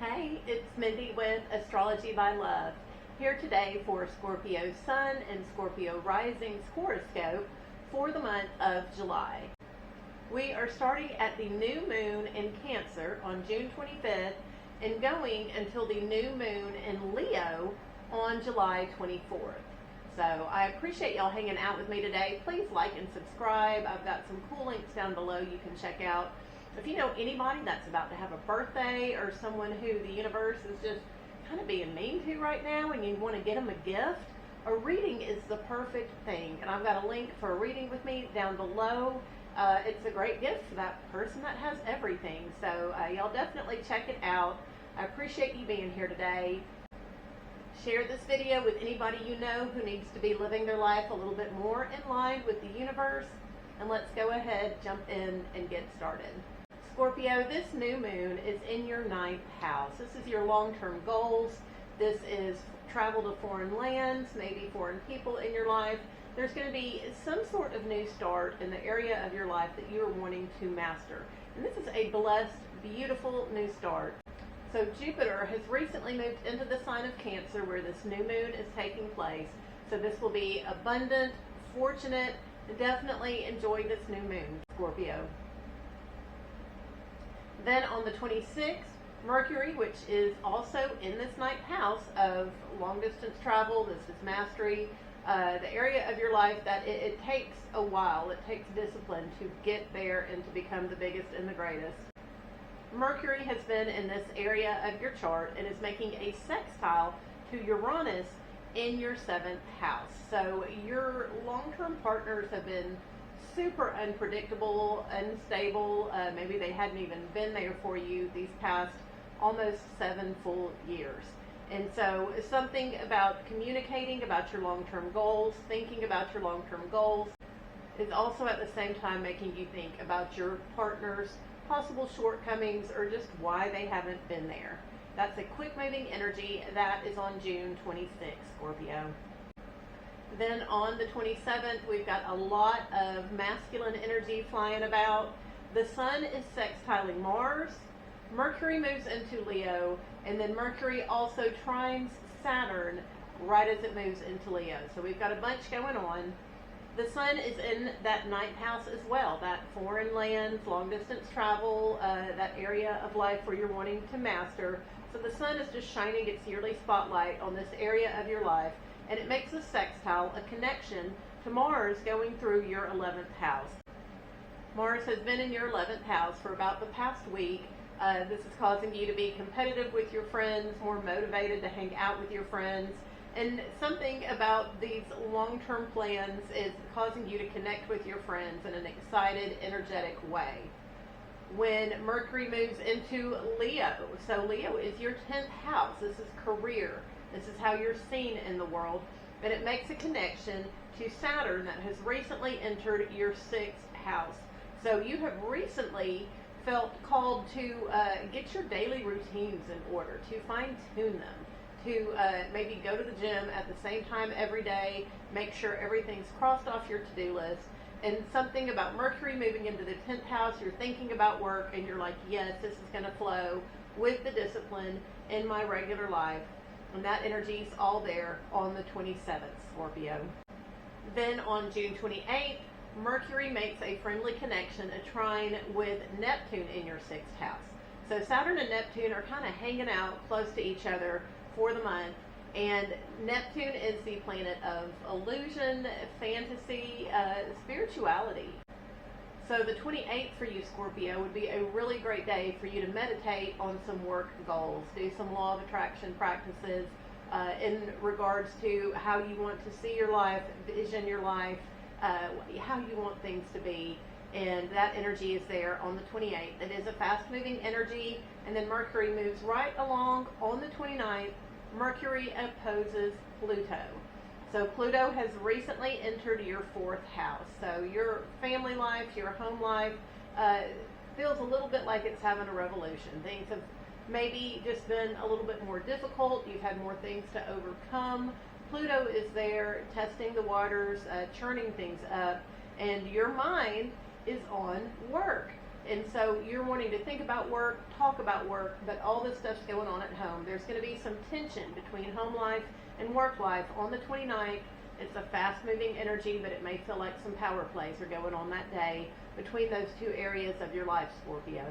Hey, it's Mindy with Astrology by Love, here today for Scorpio Sun and Scorpio Rising's horoscope for the month of July. We are starting at the new moon in Cancer on June 25th and going until the new moon in Leo on July 24th. So I appreciate y'all hanging out with me today. Please like and subscribe. I've got some cool links down below you can check out. If you know anybody that's about to have a birthday or someone who the universe is just kind of being mean to right now and you want to get them a gift, a reading is the perfect thing. And I've got a link for a reading with me down below. It's a great gift for that person that has everything. So y'all definitely check it out. I appreciate you being here today. Share this video with anybody you know who needs to be living their life a little bit more in line with the universe. And let's go ahead, jump in, and get started. Scorpio, this new moon is in your 9th house. This is your long-term goals. This is travel to foreign lands, maybe foreign people in your life. There's going to be some sort of new start in the area of your life that you are wanting to master. And this is a blessed, beautiful new start. So Jupiter has recently moved into the sign of Cancer where this new moon is taking place. So this will be abundant, fortunate, and definitely enjoy this new moon, Scorpio. Then on the 26th, Mercury, which is also in this 9th house of long distance travel, this is mastery, the area of your life that it takes a while, it takes discipline to get there and to become the biggest and the greatest. Mercury has been in this area of your chart and is making a sextile to Uranus in your 7th house. So your long-term partners have been super unpredictable, unstable. Maybe they hadn't even been there for you these past almost 7 full years. And so something about communicating about your long-term goals, thinking about your long-term goals, is also at the same time making you think about your partner's possible shortcomings or just why they haven't been there. That's a quick moving energy. That is on June 26th, Scorpio. Then on the 27th, we've got a lot of masculine energy flying about. The sun is sextiling Mars. Mercury moves into Leo, and then Mercury also trines Saturn right as it moves into Leo. So we've got a bunch going on. The sun is in that 9th house as well, that foreign lands, long distance travel, that area of life where you're wanting to master. So the sun is just shining its yearly spotlight on this area of your life. And it makes a sextile, a connection to Mars going through your 11th house. Mars has been in your 11th house for about the past week. This is causing you to be competitive with your friends, more motivated to hang out with your friends. And something about these long-term plans is causing you to connect with your friends in an excited, energetic way. When Mercury moves into Leo, so Leo is your 10th house. This is career. This is how you're seen in the world. And it makes a connection to Saturn that has recently entered your 6th house. So you have recently felt called to get your daily routines in order, to fine-tune them, to maybe go to the gym at the same time every day, make sure everything's crossed off your to-do list. And something about Mercury moving into the 10th house, you're thinking about work and you're like, yes, this is going to flow with the discipline in my regular life. And that energy's all there on the 27th, Scorpio. Then on June 28th, Mercury makes a friendly connection, a trine with Neptune in your 6th house. So Saturn and Neptune are kind of hanging out close to each other for the month. And Neptune is the planet of illusion, fantasy, spirituality. So the 28th for you, Scorpio, would be a really great day for you to meditate on some work goals, do some law of attraction practices in regards to how you want to see your life, vision your life, how you want things to be. And that energy is there on the 28th. It is a fast-moving energy. And then Mercury moves right along on the 29th. Mercury opposes Pluto. So Pluto has recently entered your 4th house. So your family life, your home life feels a little bit like it's having a revolution. Things have maybe just been a little bit more difficult. You've had more things to overcome. Pluto is there testing the waters, churning things up, and your mind is on work. And so you're wanting to think about work, talk about work, but all this stuff's going on at home. There's going to be some tension between home life and work life on the 29th. It's a fast-moving energy, but it may feel like some power plays are going on that day between those two areas of your life, Scorpio.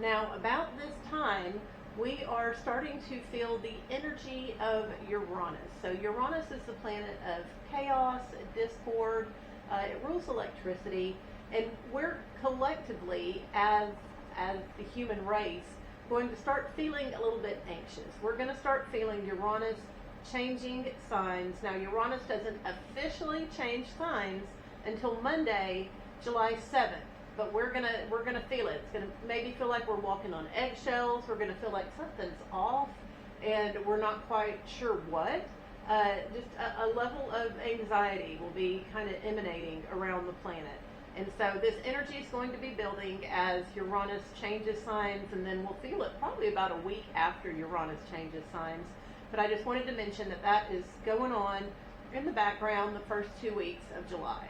Now, about this time, we are starting to feel the energy of Uranus. So Uranus is the planet of chaos, discord. It rules electricity, and we're collectively, as the human race, going to start feeling a little bit anxious. We're going to start feeling Uranus changing signs. Now, Uranus doesn't officially change signs until Monday, July 7th. But we're gonna feel it. It's gonna maybe feel like we're walking on eggshells. We're gonna feel like something's off, and we're not quite sure what. Just a level of anxiety will be kind of emanating around the planet. And so this energy is going to be building as Uranus changes signs, and then we'll feel it probably about a week after Uranus changes signs. But I just wanted to mention that that is going on in the background the first 2 weeks of July.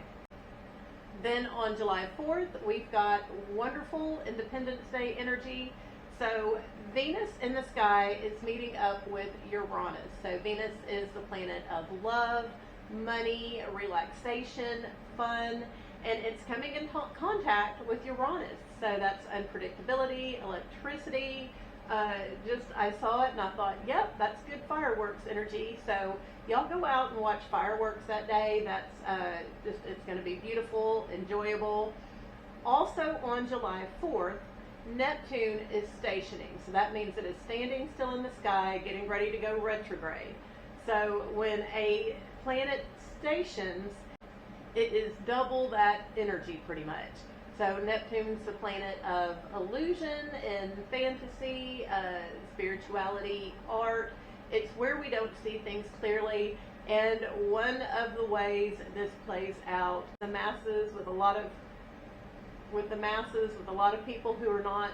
Then on July 4th, we've got wonderful Independence Day energy. So Venus in the sky is meeting up with Uranus. So Venus is the planet of love, money, relaxation, fun, and it's coming in contact with Uranus. So that's unpredictability, electricity. I saw it and I thought, yep, that's good fireworks energy. So y'all go out and watch fireworks that day. That's it's going to be beautiful, enjoyable. Also on July 4th, Neptune is stationing. So that means it is standing still in the sky, getting ready to go retrograde. So when a planet stations, it is double that energy pretty much. So Neptune's the planet of illusion and fantasy, spirituality, art. It's where we don't see things clearly. And one of the ways this plays out, the masses with a lot of people who are not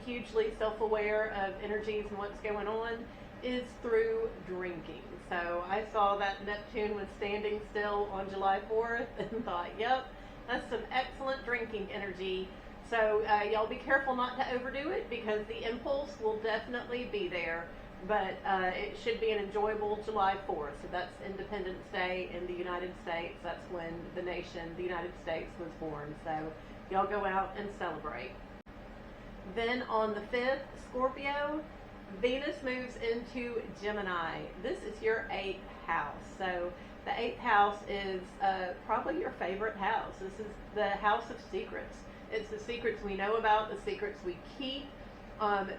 hugely self-aware of energies and what's going on, is through drinking. So I saw that Neptune was standing still on July 4th and thought, yep, that's some excellent drinking energy. So y'all be careful not to overdo it, because the impulse will definitely be there. But it should be an enjoyable July 4th. So that's Independence Day in the United States. That's when the nation, the United States, was born. So y'all go out and celebrate. Then on the 5th, Scorpio, Venus moves into Gemini. This is your 8th house. So the 8th house is probably your favorite house. This is the house of secrets. It's the secrets we know about, the secrets we keep.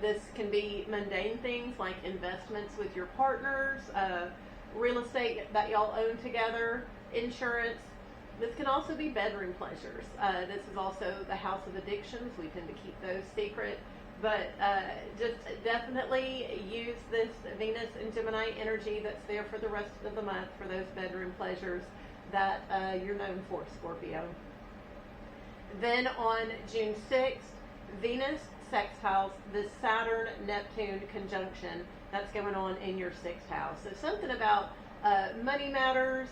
This can be mundane things like investments with your partners, real estate that y'all own together, insurance. This can also be bedroom pleasures. This is also the house of addictions. We tend to keep those secret. But just definitely use this Venus and Gemini energy that's there for the rest of the month for those bedroom pleasures that you're known for, Scorpio. Then on June 6th, Venus sextiles the Saturn-Neptune conjunction that's going on in your 6th house. So something about money matters,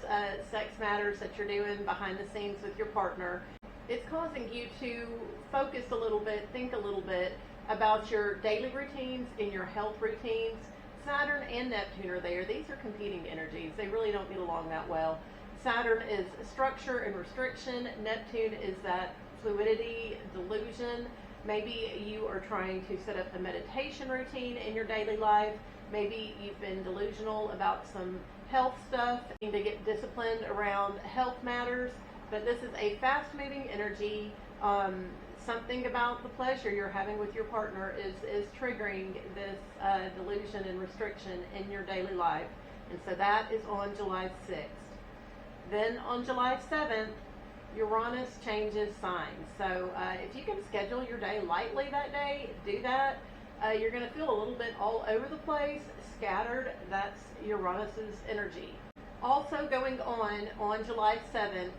sex matters that you're doing behind the scenes with your partner. It's causing you to focus a little bit, think a little bit about your daily routines and your health routines. Saturn and Neptune are there. These are competing energies. They really don't get along that well. Saturn is structure and restriction. Neptune is that fluidity, delusion. Maybe you are trying to set up a meditation routine in your daily life. Maybe you've been delusional about some health stuff. You need to get disciplined around health matters. But this is a fast-moving energy. Something about the pleasure you're having with your partner is triggering this delusion and restriction in your daily life. And so that is on July 6th. Then on July 7th, Uranus changes signs. So if you can schedule your day lightly that day, do that. You're going to feel a little bit all over the place, scattered. That's Uranus's energy. Also going on July 7th,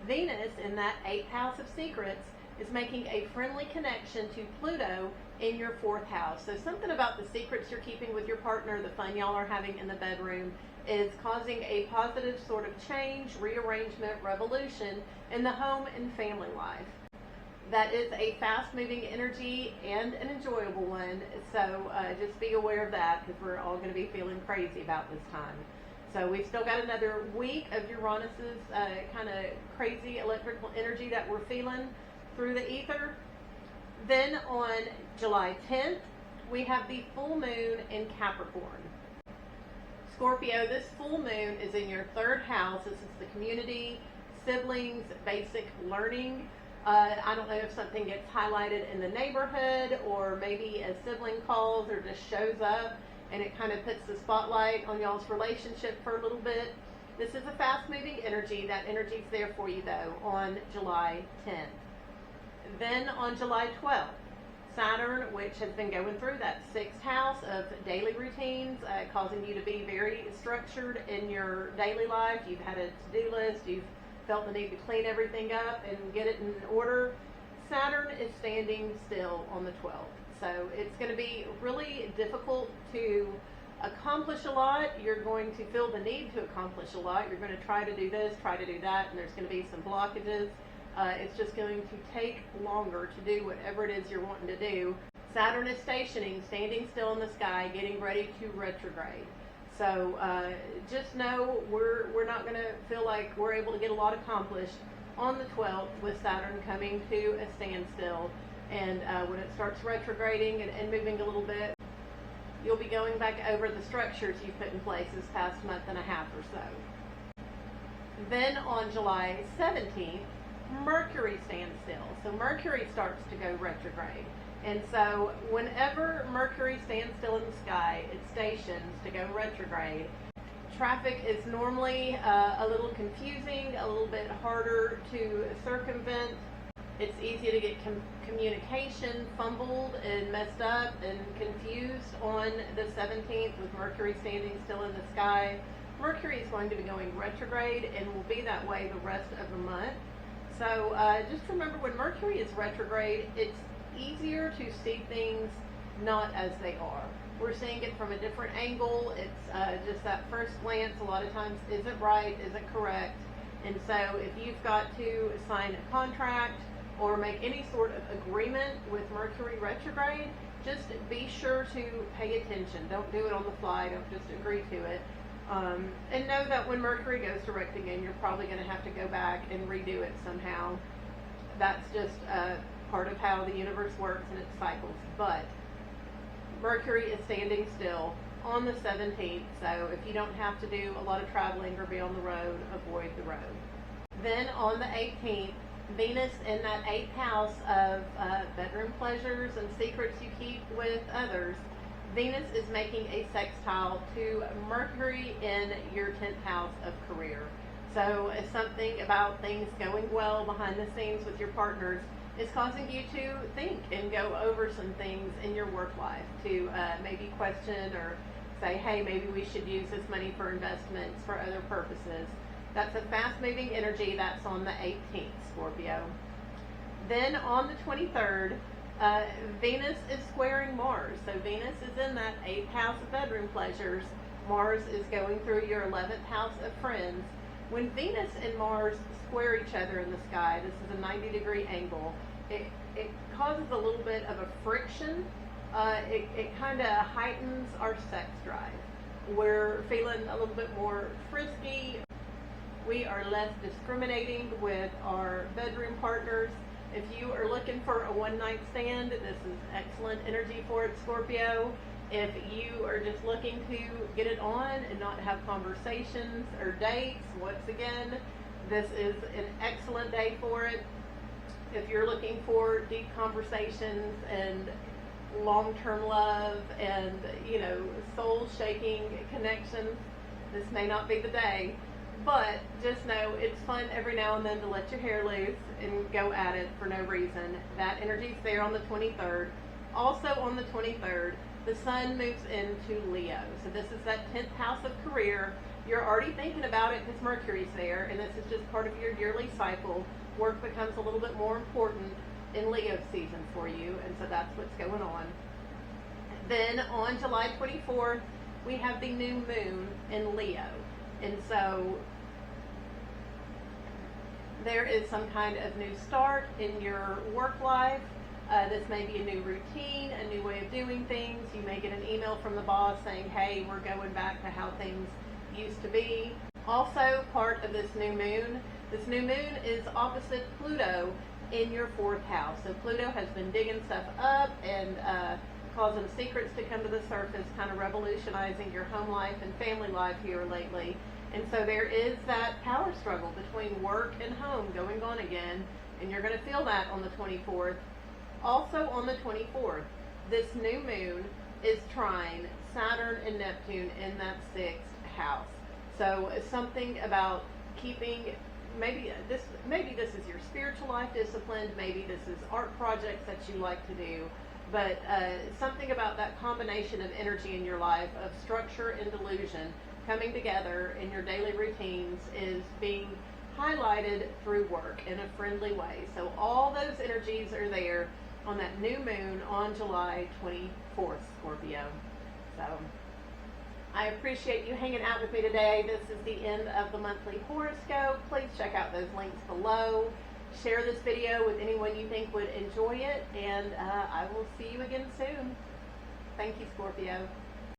Venus in that 8th house of secrets is making a friendly connection to Pluto in your 4th house. So something about the secrets you're keeping with your partner, the fun y'all are having in the bedroom, is causing a positive sort of change, rearrangement, revolution in the home and family life. that is a fast-moving energy and an enjoyable one. So just be aware of that, because we're all going to be feeling crazy about this time. So we've still got another week of Uranus's kind of crazy electrical energy that we're feeling through the ether. Then on July 10th, we have the full moon in Capricorn. Scorpio, this full moon is in your third house. This is the community, siblings, basic learning. I don't know if something gets highlighted in the neighborhood, or maybe a sibling calls or just shows up and it kind of puts the spotlight on y'all's relationship for a little bit. This is a fast-moving energy. That energy's there for you, though, on July 10th. Then on July 12th, Saturn, which has been going through that sixth house of daily routines, causing you to be very structured in your daily life. You've had a to-do list. You've felt the need to clean everything up and get it in order. Saturn is standing still on the 12th. So it's going to be really difficult to accomplish a lot. You're going to feel the need to accomplish a lot. You're going to try to do this, try to do that, and there's going to be some blockages. It's just going to take longer to do whatever it is you're wanting to do. Saturn is stationing, standing still in the sky, getting ready to retrograde. So just know we're not going to feel like we're able to get a lot accomplished on the 12th with Saturn coming to a standstill. And when it starts retrograding and moving a little bit, you'll be going back over the structures you've put in place this past month and a half or so. Then on July 17th, Mercury stands still. So Mercury starts to go retrograde. And so whenever Mercury stands still in the sky, it stations to go retrograde. Traffic is normally a little confusing, a little bit harder to circumvent. It's easy to get communication fumbled and messed up and confused on the 17th with Mercury standing still in the sky. Mercury is going to be going retrograde and will be that way the rest of the month. So just remember, when Mercury is retrograde, it's easier to see things not as they are. We're seeing it from a different angle. It's just that first glance a lot of times isn't right, isn't correct. And so if you've got to sign a contract or make any sort of agreement with Mercury retrograde, just be sure to pay attention. Don't do it on the fly. Don't just agree to it. And know that when Mercury goes direct again, you're probably going to have to go back and redo it somehow. That's just part of how the universe works and its cycles. But Mercury is standing still on the 17th, so if you don't have to do a lot of traveling or be on the road, avoid the road. Then on the 18th, Venus in that 8th house of bedroom pleasures and secrets you keep with others, Venus is making a sextile to Mercury in your 10th house of career. So it's something about things going well behind the scenes with your partners is causing you to think and go over some things in your work life, to maybe question or say, hey, maybe we should use this money for investments for other purposes. That's a fast-moving energy. That's on the 18th, Scorpio. Then on the 23rd, Venus is squaring Mars. So Venus is in that 8th house of bedroom pleasures. Mars is going through your 11th house of friends. When Venus and Mars square each other in the sky, this is a 90-degree angle, it causes a little bit of a friction. It kind of heightens our sex drive. We're feeling a little bit more frisky. We are less discriminating with our bedroom partners. If you are looking for a one-night stand, this is excellent energy for it, Scorpio. If you are just looking to get it on and not have conversations or dates, once again, this is an excellent day for it. If you're looking for deep conversations and long-term love and, soul-shaking connections, this may not be the day. But just know it's fun every now and then to let your hair loose and go at it for no reason. That energy's there on the 23rd. Also on the 23rd, the sun moves into Leo. So this is that 10th house of career. You're already thinking about it because Mercury's there, and this is just part of your yearly cycle. Work becomes a little bit more important in Leo season for you, and so that's what's going on. Then on July 24th, we have the new moon in Leo. And so there is some kind of new start in your work life. This may be a new routine, a new way of doing things. You may get an email from the boss saying, hey, we're going back to how things used to be. Also, part of this new moon is opposite Pluto in your 4th house. So Pluto has been digging stuff up and causing secrets to come to the surface, kind of revolutionizing your home life and family life here lately. And so there is that power struggle between work and home going on again, and you're going to feel that on the 24th. Also on the 24th, this new moon is trine Saturn and Neptune in that 6th house. So something about keeping, maybe this is your spiritual life discipline, maybe this is art projects that you like to do, but something about that combination of energy in your life of structure and delusion coming together in your daily routines is being highlighted through work in a friendly way. So all those energies are there on that new moon on July 24th, Scorpio. So I appreciate you hanging out with me today. This is the end of the monthly horoscope. Please check out those links below. Share this video with anyone you think would enjoy it, and I will see you again soon. Thank you, Scorpio.